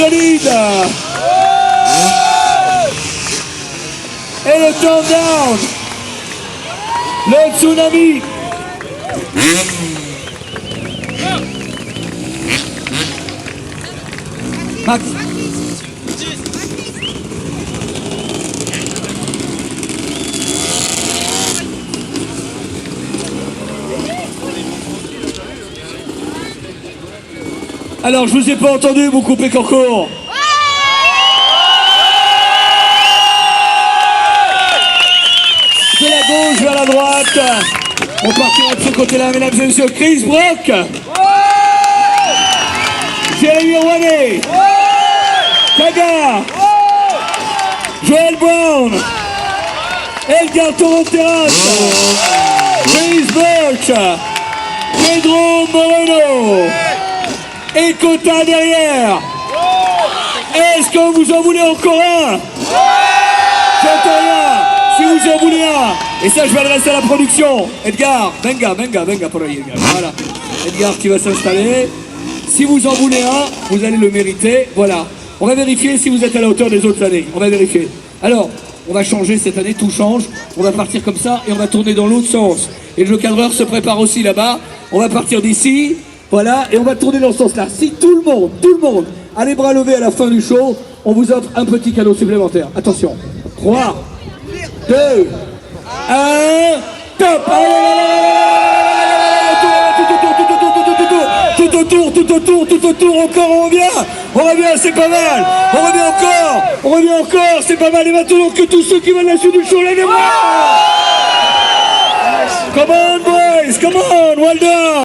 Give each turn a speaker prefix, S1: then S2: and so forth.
S1: solide. Et le countdown. Le tsunami. Max. Alors, je vous ai pas entendu, vous coupez Corcourt. De la gauche vers la droite. On partira de ce côté-là, mesdames et messieurs. Chris Brock. Jérémy Rouanet. Kaga. Joel Brown. Edgar Toronteras. Chris Brock. Pedro Moreno. Et Cota derrière. Est-ce que vous en voulez encore un? J'entends rien. Si vous en voulez un. Et ça, je m'adresse à la production. Edgar, venga por ahí, Edgar. Voilà. Edgar qui va s'installer. Si vous en voulez un, vous allez le mériter. Voilà. On va vérifier si vous êtes à la hauteur des autres années. On va vérifier. Alors, on va changer cette année, tout change. On va partir comme ça et on va tourner dans l'autre sens. Et le cadreur se prépare aussi là-bas. On va partir d'ici. Voilà, et on va tourner dans ce sens-là. Si tout le monde a les bras levés à la fin du show, on vous offre un petit cadeau supplémentaire. Attention. 3, 2, 1, top! Tout autour, encore, on revient, c'est pas mal. On revient encore, c'est pas mal. Et maintenant que tous ceux qui veulent la suite du show, lèvez-moi! Come on, boys, come on, well done!